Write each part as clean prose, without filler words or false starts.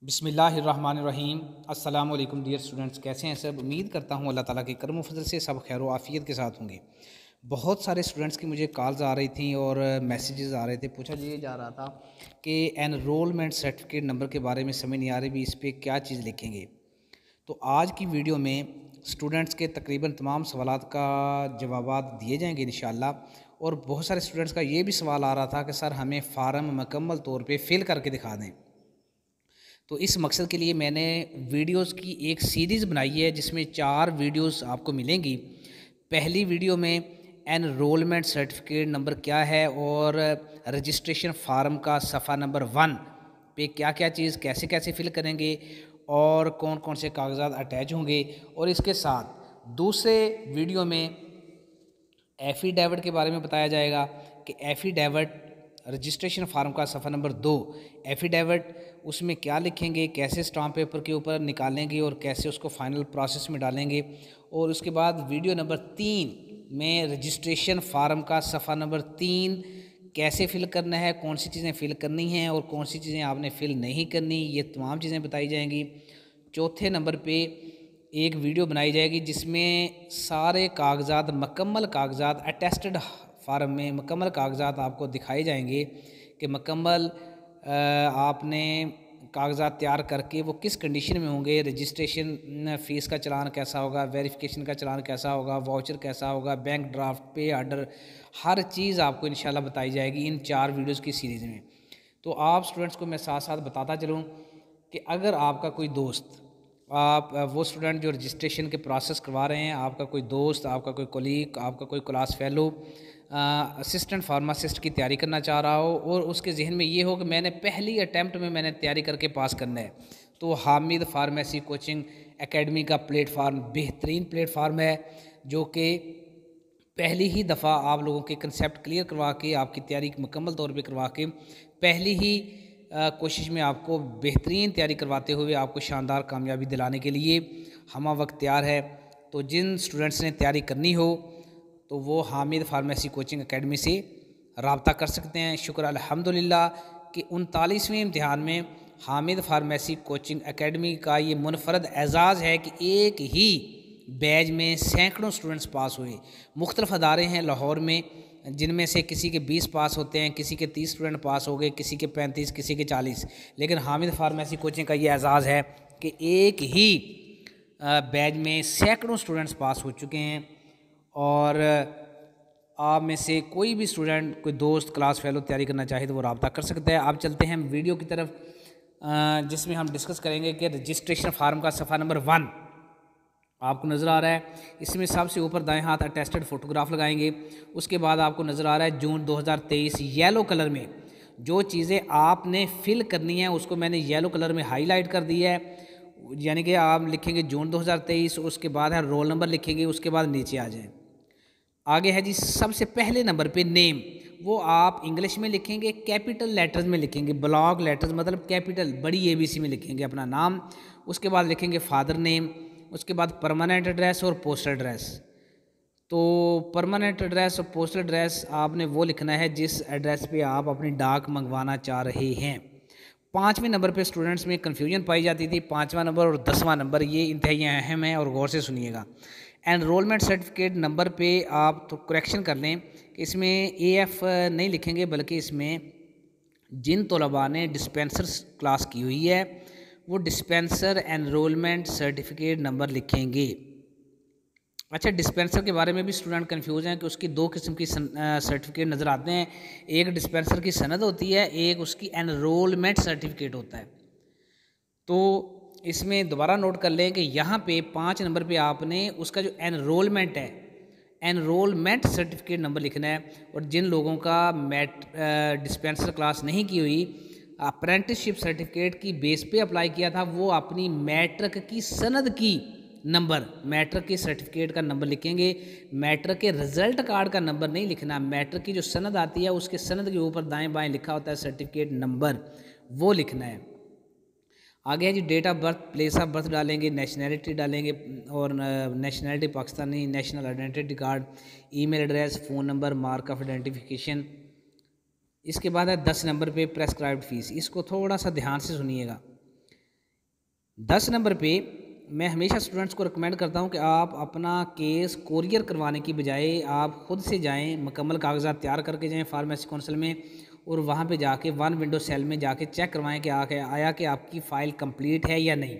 बिस्मिल्लाहिर्रहमानिर्रहीम। अस्सलाम वालेकुम डियर स्टूडेंट्स, कैसे हैं सब। उम्मीद करता हूँ अल्लाह ताला के करम फजल से सब खैर आफ़ियत के साथ होंगे। बहुत सारे स्टूडेंट्स की मुझे कॉल्स आ रही थी और मैसेजेस आ रहे थे। पूछा ये जा रहा था कि एनरोलमेंट सर्टिफिकेट नंबर के बारे में समझ नहीं आ रही भी इस पर क्या चीज़ लिखेंगे। तो आज की वीडियो में स्टूडेंट्स के तकरीबन तमाम सवालात का जवाबात दिए जाएंगे इंशाल्लाह। और बहुत सारे स्टूडेंट्स का ये भी सवाल आ रहा था कि सर हमें फ़ार्म मुकम्मल तौर पे फ़िल करके दिखा दें। तो इस मकसद के लिए मैंने वीडियोस की एक सीरीज़ बनाई है जिसमें 4 वीडियोस आपको मिलेंगी। पहली वीडियो में एनरोलमेंट सर्टिफिकेट नंबर क्या है और रजिस्ट्रेशन फार्म का सफ़ा नंबर 1 पे क्या क्या चीज़ कैसे कैसे फ़िल करेंगे और कौन कौन से कागजात अटैच होंगे। और इसके साथ दूसरे वीडियो में एफ़िडेविट के बारे में बताया जाएगा कि एफ़िडेविट रजिस्ट्रेशन फार्म का सफ़ा नंबर 2 एफ़िडेविट उसमें क्या लिखेंगे, कैसे स्टाम्प पेपर के ऊपर निकालेंगे और कैसे उसको फाइनल प्रोसेस में डालेंगे। और उसके बाद वीडियो नंबर 3 में रजिस्ट्रेशन फार्म का सफ़ा नंबर 3 कैसे फ़िल करना है, कौन सी चीज़ें फ़िल करनी हैं और कौन सी चीज़ें आपने फ़िल नहीं करनी, ये तमाम चीज़ें बताई जाएंगी। चौथे नंबर पे एक वीडियो बनाई जाएगी जिसमें सारे कागजात मुकम्मल कागजात अटेस्टेड फार्म में मुकम्मल कागजात आपको दिखाए जाएंगे कि मुकम्मल आपने कागजात तैयार करके वो किस कंडीशन में होंगे। रजिस्ट्रेशन फ़ीस का चालान कैसा होगा, वेरिफिकेशन का चालान कैसा होगा, वाउचर कैसा होगा, बैंक ड्राफ्ट, पे आर्डर, हर चीज़ आपको इंशाल्लाह बताई जाएगी इन 4 वीडियोज़ की सीरीज़ में। तो आप स्टूडेंट्स को मैं साथ साथ बताता चलूँ कि अगर आपका कोई दोस्त, आप वो स्टूडेंट जो रजिस्ट्रेशन के प्रोसेस करवा रहे हैं, आपका कोई दोस्त, आपका कोई कोलीग, आपका कोई क्लास फेलो असिस्टेंट फार्मासिस्ट की तैयारी करना चाह रहा हो और उसके जहन में ये हो कि मैंने पहली अटैम्प्ट में मैंने तैयारी करके पास करना है, तो हामिद फार्मेसी कोचिंग एकेडमी का प्लेटफार्म बेहतरीन प्लेटफार्म है जो कि पहली ही दफ़ा आप लोगों के कंसेप्ट क्लियर करवा के आपकी तैयारी मुकम्मल तौर पे करवा के पहली ही कोशिश में आपको बेहतरीन तैयारी करवाते हुए आपको शानदार कामयाबी दिलाने के लिए हम वक्त तैयार है। तो जिन स्टूडेंट्स ने तैयारी करनी हो तो वो हामिद फार्मेसी कोचिंग एकेडमी से रब्ता कर सकते हैं। शुक्र अल्हम्दुलिल्लाह कि 39वें इम्तिहान में हामिद फार्मेसी कोचिंग एकेडमी का ये मुनफरद एजाज़ है कि एक ही बैच में सैकड़ों स्टूडेंट्स पास हुए। मुख्तलिफ अदारे हैं लाहौर में जिनमें से किसी के 20 पास होते हैं, किसी के 30 स्टूडेंट पास हो गए, किसी के 35, किसी के 40, लेकिन हामिद फार्मेसी कोचिंग का ये एजाज़ है कि एक ही बैच में सैकड़ों स्टूडेंट्स पास हो चुके हैं। और आप में से कोई भी स्टूडेंट, कोई दोस्त, क्लास फेलो तैयारी करना चाहे तो वो रब्ता कर सकता है। अब चलते हैं वीडियो की तरफ जिसमें हम डिस्कस करेंगे कि रजिस्ट्रेशन फार्म का सफ़ा नंबर 1 आपको नज़र आ रहा है। इसमें सबसे ऊपर दाएं हाथ अटेस्टेड फ़ोटोग्राफ लगाएंगे। उसके बाद आपको नज़र आ रहा है जून 2023 येलो कलर में जो चीज़ें आपने फ़िल करनी है उसको मैंने येलो कलर में हाईलाइट कर दिया है। यानी कि आप लिखेंगे जून 2023, उसके बाद है रोल नंबर लिखेंगे, उसके बाद नीचे आ जाए। आगे है जी सबसे पहले नंबर पे नेम, वो आप इंग्लिश में लिखेंगे, कैपिटल लेटर्स में लिखेंगे, ब्लॉक लेटर्स मतलब कैपिटल बड़ी ABC में लिखेंगे अपना नाम। उसके बाद लिखेंगे फादर नेम, उसके बाद परमानेंट एड्रेस और पोस्टल एड्रेस। तो परमानेंट एड्रेस और पोस्टल एड्रेस आपने वो लिखना है जिस एड्रेस पे आप अपनी डाक मंगवाना चाह रहे हैं। 5वें नंबर पे स्टूडेंट्स में कन्फ्यूजन पाई जाती थी। 5वां नंबर और 10वां नंबर ये इंतहाई अहम है और गौर से सुनिएगा। एनरोलमेंट सर्टिफिकेट नंबर पे आप तो करेक्शन कर लें, इसमें AF नहीं लिखेंगे बल्कि इसमें जिन तलबा ने डिस्पेंसर क्लास की हुई है वो डिस्पेंसर एनरोलमेंट सर्टिफिकेट नंबर लिखेंगे। अच्छा, डिस्पेंसर के बारे में भी स्टूडेंट कंफ्यूज हैं कि उसकी 2 किस्म की सर्टिफिकेट नज़र आते हैं। एक डिस्पेंसर की सनद होती है, एक उसकी एनरोलमेंट सर्टिफिकेट होता है। तो इसमें दोबारा नोट कर लें कि यहाँ पे 5 नंबर पे आपने उसका जो एनरोलमेंट है, एनरोलमेंट सर्टिफिकेट नंबर लिखना है। और जिन लोगों का डिस्पेंसर क्लास नहीं की हुई, अप्रेंटिसशिप सर्टिफिकेट की बेस पे अप्लाई किया था, वो अपनी मैट्रिक की सनद की नंबर, मैट्रिक के सर्टिफिकेट का नंबर लिखेंगे। मैट्रिक के रिज़ल्ट कार्ड का नंबर नहीं लिखना, मैट्रिक की जो सनद आती है उसके सनद के ऊपर दाएं बाएं लिखा होता है सर्टिफिकेट नंबर, वो लिखना है। आगे है जी date of birth, place of birth डालेंगे, नेशनैलिटी डालेंगे और nationality Pakistani, national identity card, email address, phone number, mark of identification. इसके बाद है 10 नंबर पे प्रेस्क्राइब्ड फ़ीस। इसको थोड़ा सा ध्यान से सुनिएगा। 10 नंबर पे मैं हमेशा स्टूडेंट्स को रिकमेंड करता हूं कि आप अपना केस कोरियर करवाने की बजाय आप खुद से जाएं, मुकम्मल कागजात तैयार करके जाएं फार्मेसी काउंसिल में, और वहां पे जाके वन विंडो सेल में जाके चेक करवाएं कि आया कि आपकी फ़ाइल कंप्लीट है या नहीं।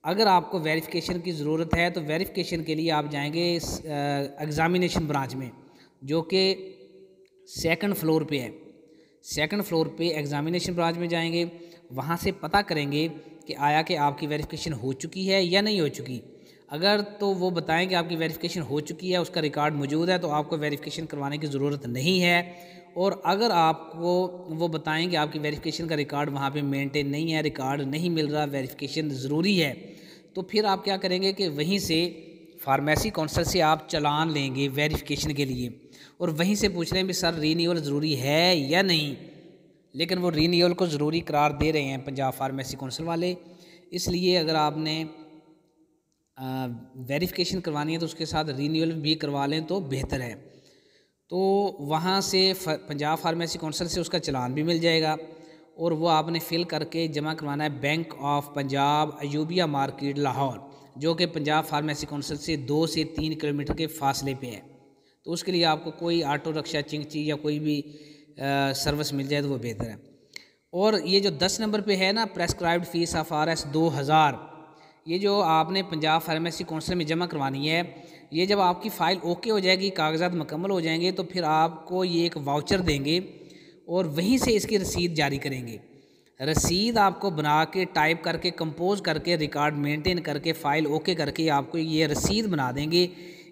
अगर आपको वेरिफिकेशन की ज़रूरत है तो वेरिफिकेशन के लिए आप जाएंगे एग्ज़ामिनेशन ब्रांच में, जो कि सेकंड फ्लोर पे है। सेकंड फ्लोर पे एग्ज़ामिनेशन ब्रांच में जाएंगे, वहाँ से पता करेंगे कि आया कि आपकी वेरिफिकेशन हो चुकी है या नहीं हो चुकी। अगर तो वो बताएं कि आपकी वेरिफिकेशन हो चुकी है, उसका रिकॉर्ड मौजूद है, तो आपको वेरिफिकेशन करवाने की ज़रूरत नहीं है। और अगर आपको वो बताएं कि आपकी वेरिफिकेशन का रिकॉर्ड वहाँ पे मेंटेन नहीं है, रिकॉर्ड नहीं मिल रहा, वेरिफिकेशन ज़रूरी है, तो फिर आप क्या करेंगे कि वहीं से फार्मेसी काउंसिल से आप चालान लेंगे वेरिफिकेशन के लिए, और वहीं से पूछ रहे हैं भी सर रीन्यूअल ज़रूरी है या नहीं। लेकिन वो रीन्यूअल को ज़रूरी करार दे रहे हैं पंजाब फार्मेसी काउंसिल वाले, इसलिए अगर आपने वेरिफिकेशन करवानी है तो उसके साथ रीन्यूअल भी करवा लें तो बेहतर है। तो वहाँ से पंजाब फार्मेसी काउंसिल से उसका चालान भी मिल जाएगा, और वो आपने फ़िल करके जमा करवाना है bank of Punjab Ayubia market Lahore, जो कि पंजाब फार्मेसी काउंसिल से 2 से 3 किलोमीटर के फासले पे है। तो उसके लिए आपको कोई ऑटो रिक्शा, चिंगची या कोई भी सर्विस मिल जाए तो वो बेहतर है। और ये जो 10 नंबर पे है ना, प्रेस्क्राइब्ड फ़ीस ऑफ RS 2000, ये जो आपने पंजाब फार्मेसी काउंसिल में जमा करवानी है, ये जब आपकी फ़ाइल ओके हो जाएगी, कागजात मुकम्मल हो जाएंगे, तो फिर आपको ये एक वाउचर देंगे और वहीं से इसकी रसीद जारी करेंगे। रसीद आपको बना के, टाइप करके, कंपोज करके, रिकॉर्ड मेंटेन करके, फ़ाइल ओके करके आपको ये रसीद बना देंगे।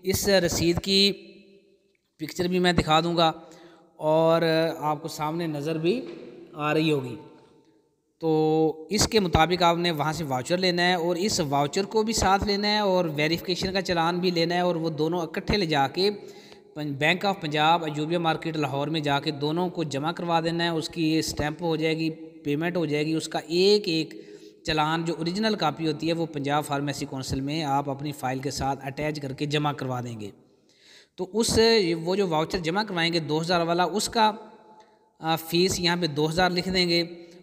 इस रसीद की पिक्चर भी मैं दिखा दूँगा और आपको सामने नज़र भी आ रही होगी। तो इसके मुताबिक आपने वहाँ से वाउचर लेना है, और इस वाउचर को भी साथ लेना है और वेरिफिकेशन का चालान भी लेना है, और वो दोनों इकट्ठे ले जाके bank of Punjab Ayubia market Lahore में जाके दोनों को जमा करवा देना है। उसकी स्टैंप हो जाएगी, पेमेंट हो जाएगी, उसका एक एक चालान जो ओरिजिनल कापी होती है वो पंजाब फार्मेसी काउंसिल में आप अपनी फ़ाइल के साथ अटैच करके जमा करवा देंगे। तो उस वो जो वाउचर जमा करवाएंगे 2000 वाला, उसका फ़ीस यहाँ पे 2000 लिख देंगे,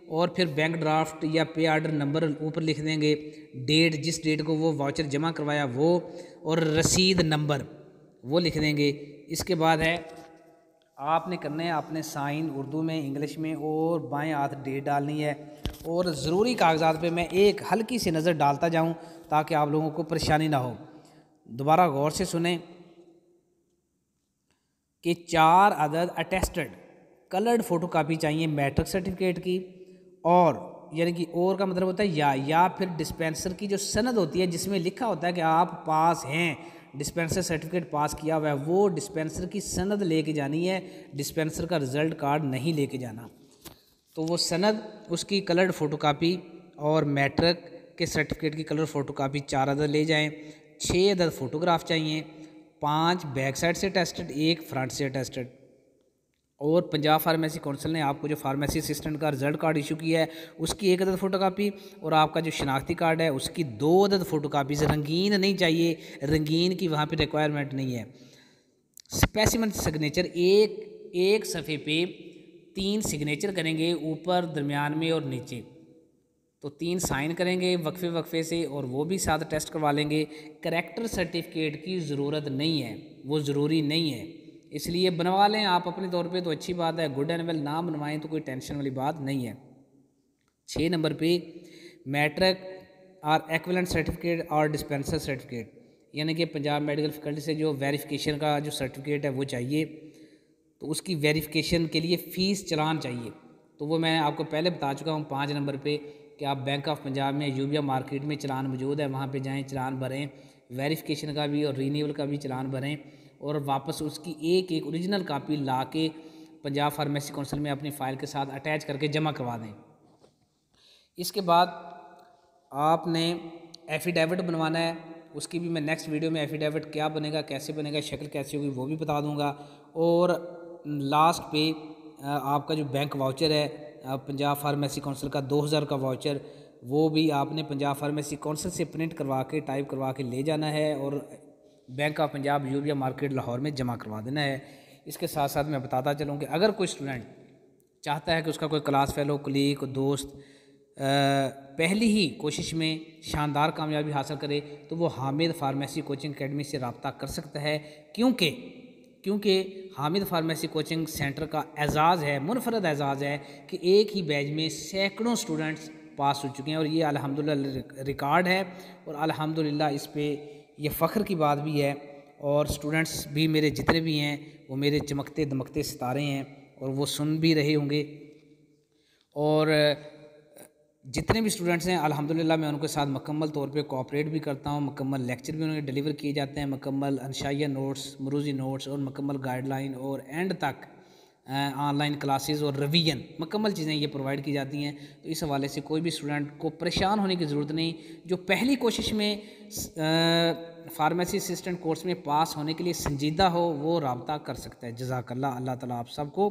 और फिर बैंक ड्राफ्ट या पे आर्डर नंबर ऊपर लिख देंगे, डेट जिस डेट को वो वाउचर जमा करवाया वो, और रसीद नंबर वो लिख देंगे। इसके बाद है आपने करना है, आपने साइन उर्दू में, इंग्लिश में, और बाएं हाथ डेट डालनी है। और ज़रूरी कागजात पे मैं एक हल्की सी नज़र डालता जाऊं ताकि आप लोगों को परेशानी ना हो। दोबारा गौर से सुने कि 4 अदद अटेस्टेड कलर्ड फ़ोटोकॉपी चाहिए मैट्रिक सर्टिफिकेट की, और यानी कि और का मतलब होता है या फिर डिस्पेंसर की जो सनद होती है जिसमें लिखा होता है कि आप पास हैं, डिस्पेंसर सर्टिफिकेट पास किया हुआ है, वो डिस्पेंसर की सनद लेके जानी है, डिस्पेंसर का रिज़ल्ट कार्ड नहीं लेके जाना। तो वो सनद, उसकी कलर्ड फ़ोटोकॉपी और मैट्रिक के सर्टिफिकेट की कलर फ़ोटोकॉपी 4 अदद ले जाएँ। 6 अदद फ़ोटोग्राफ चाहिए, 5 बैक साइड से टेस्टेड, 1 फ्रंट से टेस्टेड। और पंजाब फार्मेसी काउंसिल ने आपको जो फार्मेसी असिस्टेंट का रिज़ल्ट कार्ड इशू किया है उसकी 1 अदद फ़ोटोकॉपी, और आपका जो शनाख्ती कार्ड है उसकी 2 अदद फ़ोटोकॉपीज़। रंगीन नहीं चाहिए, रंगीन की वहाँ पे रिक्वायरमेंट नहीं है। स्पेसिमेन सिग्नेचर, एक सफ़े पे 3 सिग्नेचर करेंगे, ऊपर, दरमियान में और नीचे, तो 3 साइन करेंगे वक्फे वक्फे से, और वो भी साथ टेस्ट करवा लेंगे। करेक्टर सर्टिफिकेट की ज़रूरत नहीं है, वो ज़रूरी नहीं है, इसलिए बनवा लें आप अपने तौर पे तो अच्छी बात है। गुड एंड वेल, ना बनवाएं तो कोई टेंशन वाली बात नहीं है। 6 नंबर पे मैट्रिक और एक्विवेलेंट सर्टिफिकेट और डिस्पेंसर सर्टिफिकेट, यानी कि पंजाब मेडिकल फैकल्टी से जो वेरिफिकेशन का जो सर्टिफिकेट है वो चाहिए। तो उसकी वेरिफिकेशन के लिए फ़ीस चालान चाहिए, तो वो मैं आपको पहले बता चुका हूँ 5 नंबर पे कि आप बैंक ऑफ पंजाब में अयूबिया मार्केट में चालान मौजूद है, वहाँ पे जाएं, चालान भरें, वेरिफिकेशन का भी और रीन्यूअल का भी चालान भरें, और वापस उसकी एक एक ओरिजिनल कापी ला के पंजाब फार्मेसी काउंसिल में अपनी फ़ाइल के साथ अटैच करके जमा करवा दें। इसके बाद आपने एफिडेविट बनवाना है, उसकी भी मैं नेक्स्ट वीडियो में एफिडेविट क्या बनेगा, कैसे बनेगा, शक्ल कैसी होगी वो भी बता दूंगा। और लास्ट पे आपका जो बैंक वाउचर है पंजाब फार्मेसी काउंसिल का 2000 का वाउचर, वो भी आपने पंजाब फार्मेसी काउंसिल से प्रिंट करवा के, टाइप करवा के ले जाना है और bank of Punjab Ayubia market Lahore में जमा करवा देना है। इसके साथ साथ मैं बताता चलूँ कि अगर कोई स्टूडेंट चाहता है कि उसका कोई क्लास फेलो, कुलीग, दोस्त पहली ही कोशिश में शानदार कामयाबी हासिल करे तो वो हामिद फार्मेसी कोचिंग एकेडमी से रब्ता कर सकता है, क्योंकि हामिद फार्मेसी कोचिंग सेंटर का एजाज़ है, मुनफरद एजाज़ है कि एक ही बैच में सैकड़ों स्टूडेंट्स पास हो चुके हैं और ये अल्हम्दुलिल्लाह रिकॉर्ड है और अल्हम्दुलिल्लाह इस पे ये फ़ख्र की बात भी है। और स्टूडेंट्स भी मेरे जितने भी हैं वो मेरे चमकते दमकते सितारे हैं और वो सुन भी रहे होंगे। और जितने भी स्टूडेंट्स हैं अल्हम्दुलिल्लाह मैं उनके साथ मुकम्मल तौर पे कोऑपरेट भी करता हूँ, मुकम्मल लेक्चर भी उन्हें डिलीवर किए जाते हैं, मुकम्मल अंशाइया नोट्स, मरूज़ी नोट्स और मुकम्मल गाइडलाइन और एंड तक ऑनलाइन क्लासेस और रिवीजन मुकम्मल चीज़ें ये प्रोवाइड की जाती हैं। तो इस हवाले से कोई भी स्टूडेंट को परेशान होने की ज़रूरत नहीं। जो पहली कोशिश में फार्मेसी असिस्टेंट कोर्स में पास होने के लिए संजीदा हो वो रब्ता कर सकता है। जज़ाकल्लाह। अल्लाह ताला आप सबको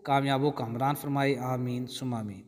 कामयाबों का हमरान फरमाए। आमीन सुम्मा आमीन।